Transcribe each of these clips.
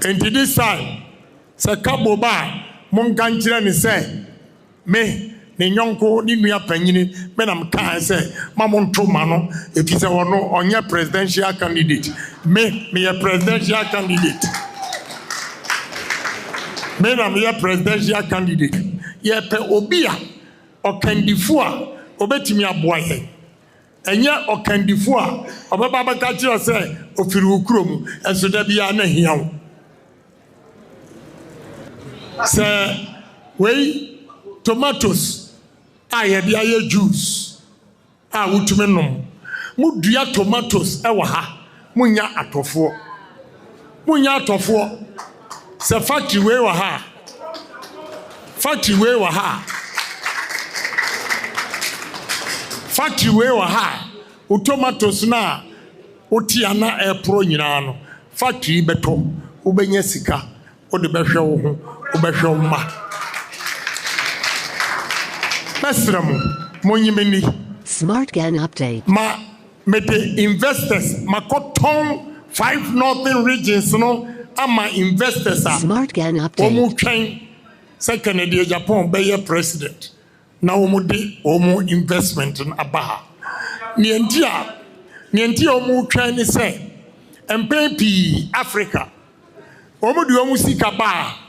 And this time, Sir Kabo ba Monganjira ni say, me, Ninyonko, Ninuya Penini, Menam Kai say, Mamon Tromano, if it's a one on your presidential candidate. Me a presidential candidate. Menam your presidential candidate. Ye pe obia, or candifua, obetimia boy. And yet, or candifua, or Baba Katia say, or Firukum, and so there be an here. Say, we tomatoes, I had the juice. I would to menom. Mudia tomatoes, ewaha, Munya atofo. Munya atofo. Say, factory way waha. Factory way waha. Factory way waha. Tomatoes na, Utiana air pro nyinano. Factory beto, Ubenyesika, or the Beshaw. Ubeshoma Mesram Monimini Smart Gan update. Ma mete investors Makoton 5 northern regions no ama investors are Smart Gan update. Omu train second Agyapong be president. Na omu de omu investment in Abaha. Nientia omu train say MPP Africa. Omu di omu sika ba.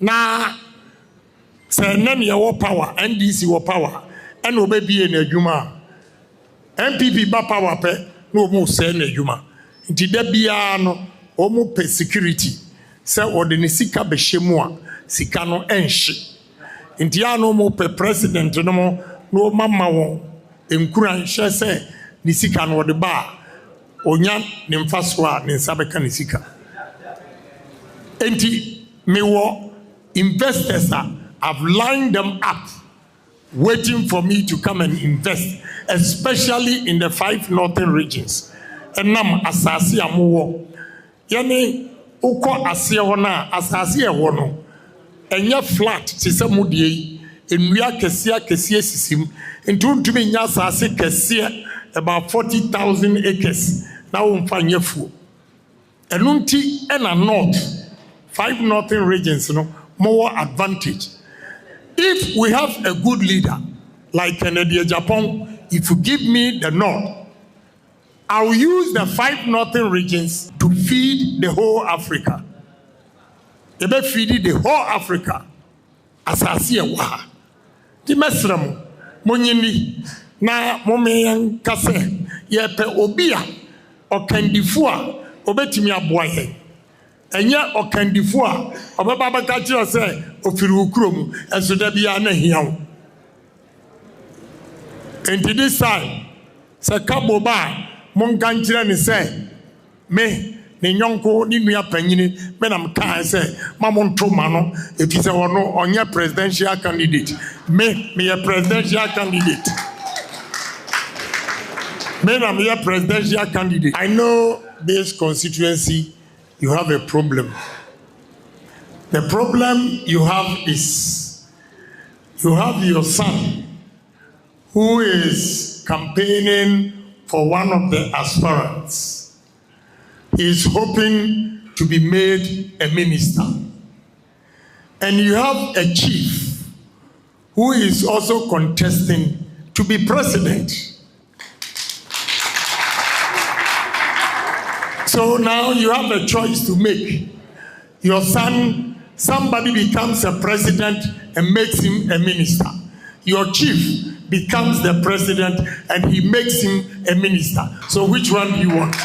Na say none your power, NDC your power, and obebi in a juma. MPP ba power pe no more say na juma. Inti debiano omu pe security. Say ordini sika be shemua, sika no enshi. Inti ano mo pe president no mama won. Enkura nche say ni sika no de ba. Onyan ni mfaswa ni nsabeka ni sika. Inti mewo investors have lined them up, waiting for me to come and invest, especially in the 5 northern regions. And nam asasi amuwo. Yani uko asia wana asasi ewono. Enya flat sisa mudie. Enuya kesia sisim. Intu mi nya asasi kesia about 40,000 acres. Na umfanye fu. Enunti ena north 5 northern regions more advantage. If we have a good leader like Agyapong, if you give me the north, I will use the 5 northern regions to feed the whole Africa. Ebe feed the whole Africa. Asasi ewa. Di mesram monyini na momeyan kase yepe obia okandifua obetimi aboye. Enya okandifua obaba kachi say ofiriwukrom enso da bia na hiawo. Enti this time se Kabo ba monkanchira ni say me ne nyonko ni nua panyini me nam kan say mamontoma no efi se wono onye presidential candidate me a presidential candidate. Me nam a presidential candidate. I know this constituency you have a problem. The problem you have is you have your son who is campaigning for one of the aspirants. He is hoping to be made a minister. And you have a chief who is also contesting to be president. So now you have a choice to make. Your son, somebody becomes a president and makes him a minister. Your chief becomes the president and he makes him a minister. So which one do you want?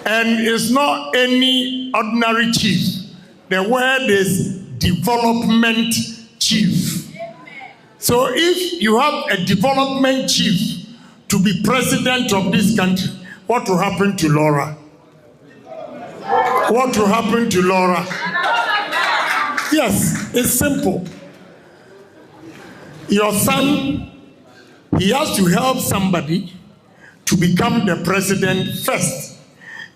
And it's not any ordinary chief. The word is development chief. So if you have a development chief to be president of this country, what will happen to Laura? What will happen to Laura? Yes, it's simple. Your son, he has to help somebody to become the president first,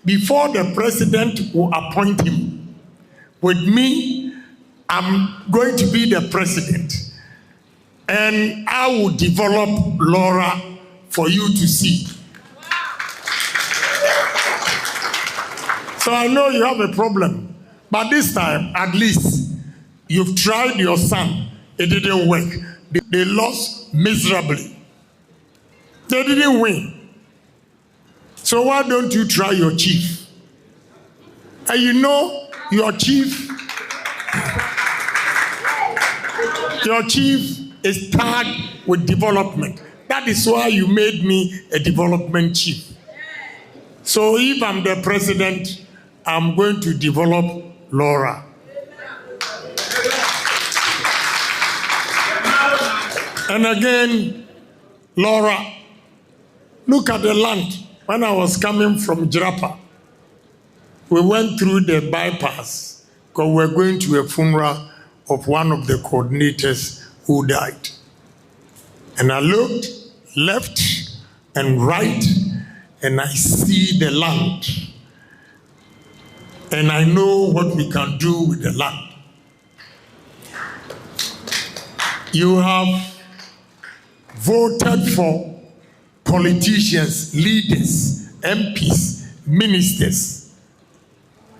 before the president will appoint him. With me, I'm going to be the president, and I will develop Laura for you to see. So I know you have a problem. But this time, at least, you've tried your son. It didn't work. They lost miserably. They didn't win. So why don't you try your chief? And you know your chief is tagged with development. That is why you made me a development chief. So if I'm the president, I'm going to develop Laura. And again, Laura, look at the land. When I was coming from Jirapa, we went through the bypass because we were going to a funeral of one of the coordinators who died. And I looked left and right, and I see the land. And I know what we can do with the land. You have voted for politicians, leaders, MPs, ministers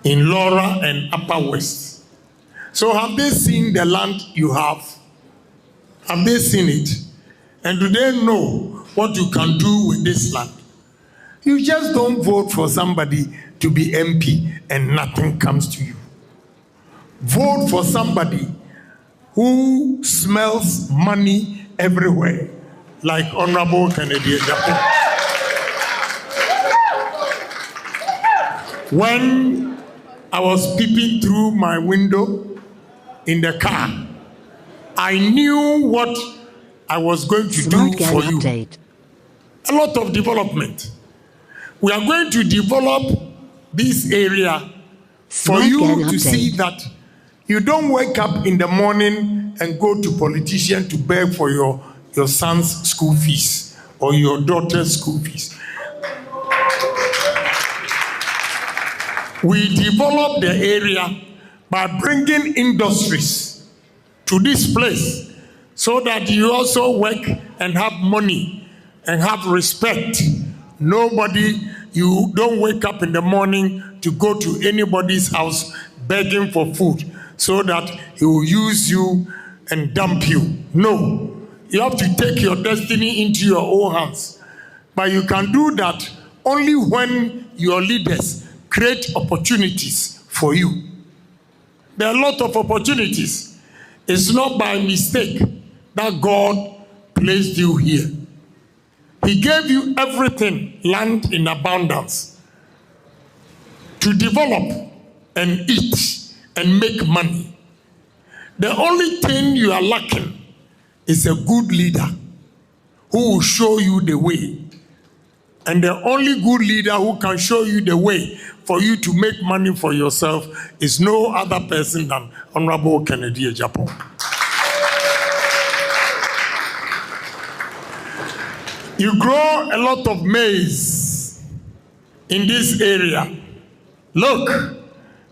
in Laura and Upper West. So have they seen the land you have? Have they seen it? And do they know what you can do with this land? You just don't vote for somebody to be MP and nothing comes to you. Vote for somebody who smells money everywhere, like Honorable Kennedy Agyapong. When I was peeping through my window in the car, I knew what I was going to do for you. A lot of development. We are going to develop this area for you to see that you don't wake up in the morning and go to politician to beg for your son's school fees or your daughter's school fees. We develop the area by bringing industries to this place so that you also work and have money and have respect. Nobody, you don't wake up in the morning to go to anybody's house begging for food so that he will use you and dump you. No, you have to take your destiny into your own hands. But you can do that only when your leaders create opportunities for you. There are a lot of opportunities. It's not by mistake that God placed you here. He gave you everything, land in abundance, to develop and eat and make money. The only thing you are lacking is a good leader who will show you the way. And the only good leader who can show you the way for you to make money for yourself is no other person than Honorable Kennedy Agyapong. You grow a lot of maize in this area. Look,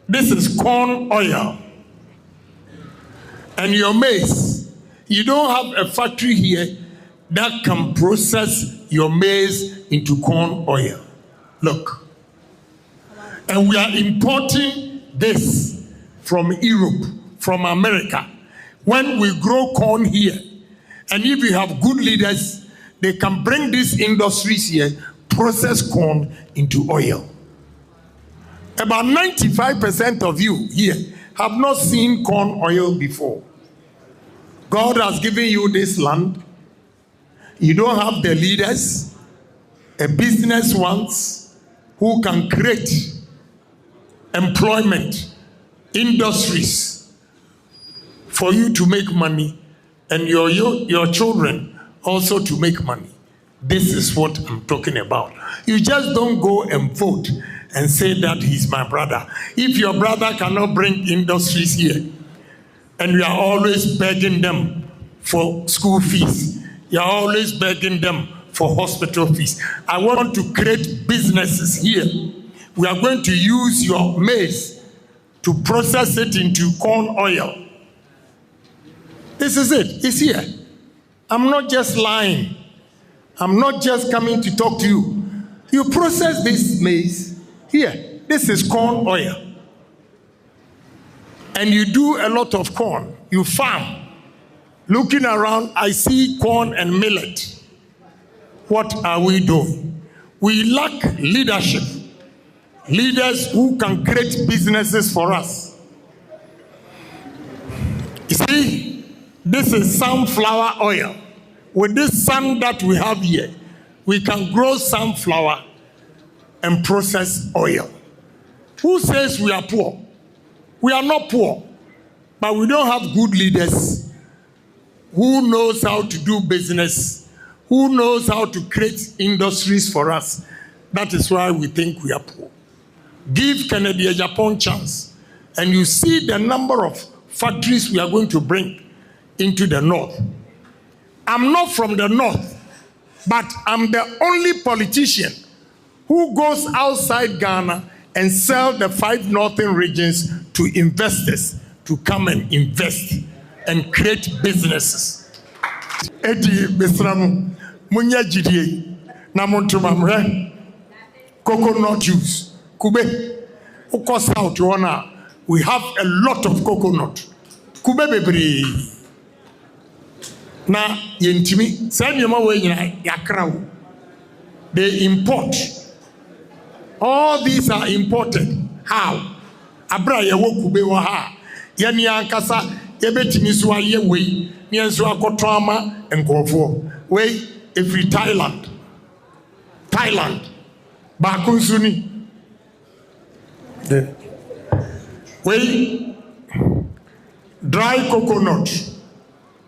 this is corn oil. And your maize, you don't have a factory here that can process your maize into corn oil. Look. And we are importing this from Europe, from America. When we grow corn here, and if you have good leaders, they can bring these industries here, process corn into oil. About 95% of you here have not seen corn oil before. God has given you this land. You don't have the leaders, a business ones who can create employment, industries for you to make money and your children also to make money. This is what I'm talking about. You just don't go and vote and say that he's my brother. If your brother cannot bring industries here and you are always begging them for school fees, you are always begging them for hospital fees. I want to create businesses here. We are going to use your maize to process it into corn oil. This is it. It's here. I'm not just lying. I'm not just coming to talk to you. You process this maize here. This is corn oil. And you do a lot of corn. You farm. Looking around, I see corn and millet. What are we doing? We lack leadership. Leaders who can create businesses for us. You see, this is sunflower oil. With this sun that we have here, we can grow sunflower and process oil. Who says we are poor? We are not poor, but we don't have good leaders who knows how to do business, who knows how to create industries for us. That is why we think we are poor. Give Kennedy Agyapong chance, and you see the number of factories we are going to bring into the north. I'm not from the north, but I'm the only politician who goes outside Ghana and sell the 5 northern regions to investors to come and invest and create businesses. Edi besramu munya jidie na montumamre coconut juice kube uko south wana we have a lot of coconut kube bebre na yentimi sanyema we nyina yakra they import. All these are imported. How? Abra ye wo kube wo ha. Ye ni ankasa ye betimi so aye we. Ni enso akoto ama enkofo. We every Thailand. Ba kunsuni. We dry coconut.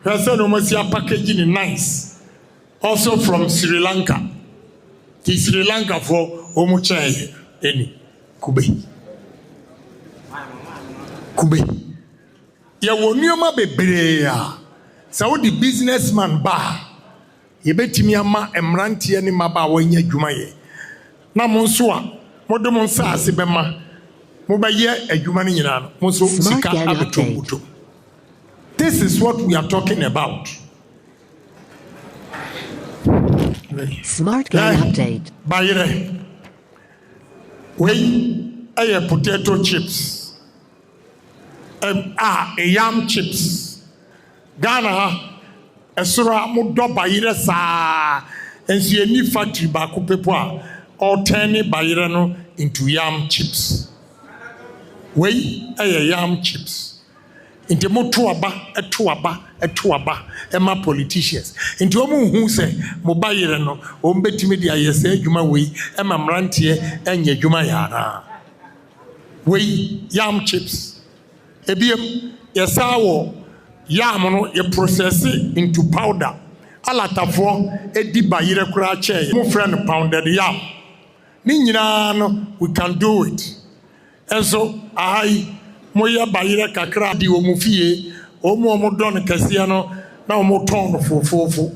Person almost packaging nice. Also from Sri Lanka. The Sri Lanka for Omuchai any Kube. Ya wonioma bebrea. Saudi businessman ba. Ye betimi ama emrantie ni maba wanya dwuma ye. Na monso a modom nsa ase bema. Mo ba ye adwuma ni nyina no. Monso sika abetombuto. This is what we are talking about. Smart Gun Update. Bayre. We a potato chips. Yam chips. Ghana a sura mudo bayre sa. And see any factory baku pepo or turning bayre no into yam chips. We a yam chips. Into motuaba, ema politicians. Into omu who say, Mobayre no, ombetimidia yese, Juma we, ema mrantie, enye Juma yana. We yam chips. Ebiem, yesawo, yam no, ye process it into powder. Alatafo, edi bayire kurache, mo friend pounded yam. Ninyina no, we can do it. And so, moya bayire kakra di omufie omo don kase no na omo ton fofofo.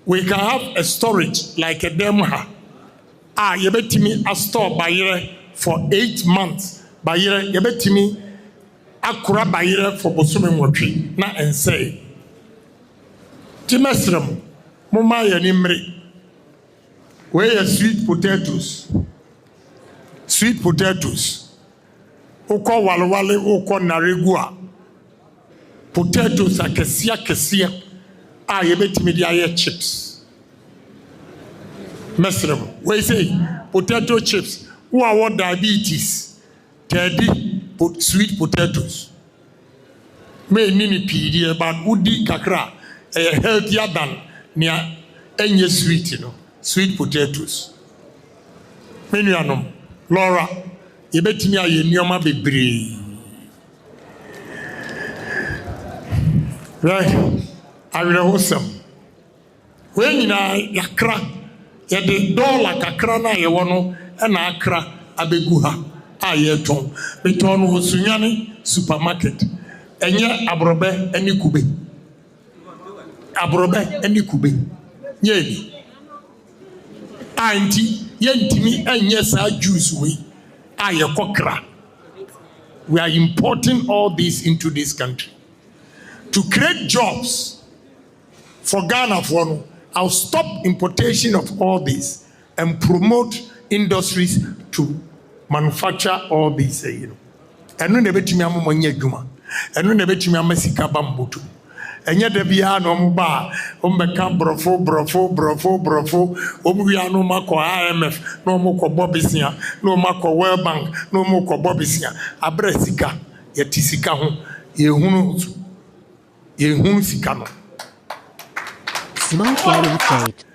We can have a storage like a demha yebetimi a store bayire for 8 months bayire yebetimi akura bayire for bosome nwotwe na ense timesram moma ya nimre we sweet potatoes Uko walwale uko naregua potatoes akesia yebetimi dia ye chips mesrem we say potato chips who are diabetes put sweet potatoes me nini pidi but udi kakra healthier than nia enye sweet potatoes menu anom Laura yebetimi aye nioma bebre right awire hosam we nyina yakra ye de dollar kakra na ye wono na akra abegu ha aye ton beton no sunyane supermarket enye abrobe eni kube nyeni anti yentimi enye sa juice we we are importing all this into this country to create jobs for Ghana. I'll stop importation of all this and promote industries to manufacture all these, And no nebetimi amomanya adwuma. And no nebetimi amasika bamboto. Enya da bia no mba ombeka brofo omwia no makọ IMF no mokọ bobisia no makọ World Bank no mokọ bobisia abra sika yeti sika ho yehunu sika no. Smart Gun Update.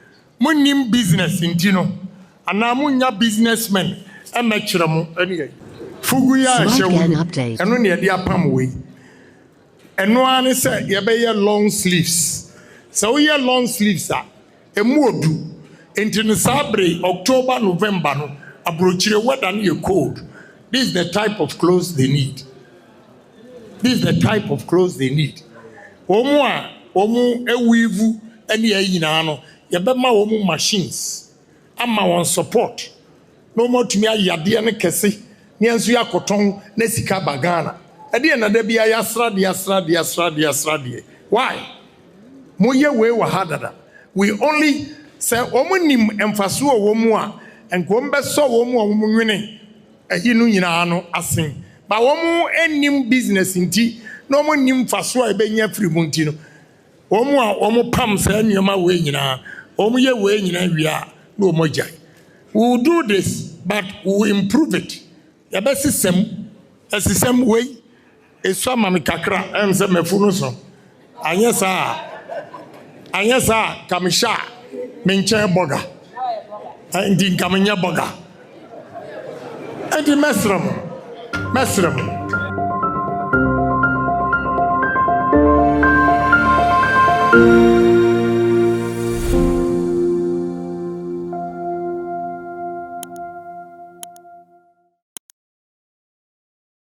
Monim business intino ana munya businessmen emekire mo eni fugu ya Smart Gun ahyewu Update. eno ne yede apam we. Eno ane se yebeye long sleeves. So we long sleeves emu odu enti no sabre October November no abrochire weather no cold. This is the type of clothes they need. Omu ewivu eni ayina no yebema omu machines ama won support. No more to me ayade ne kese ne anso yakoton na sika bagana. Ade na da bia yasra de. Why? Moye we wa hadada. We only say omunim emfaso wo mu a enkom beso wo mu wo nwene ayi no nyina no asen. Ba wo mu enim business nti no mo nim faso a ebenya free mu nti no. Wo mu a wo mu pam sa nyoma we nyina. Wo mu ye we nyina wi a no mo jai. We will do this, but we will improve it. Yabesisem we eswa mami kakra ense mefunu so anyesa kamisha menche boga ndi kamenya boga enti mesram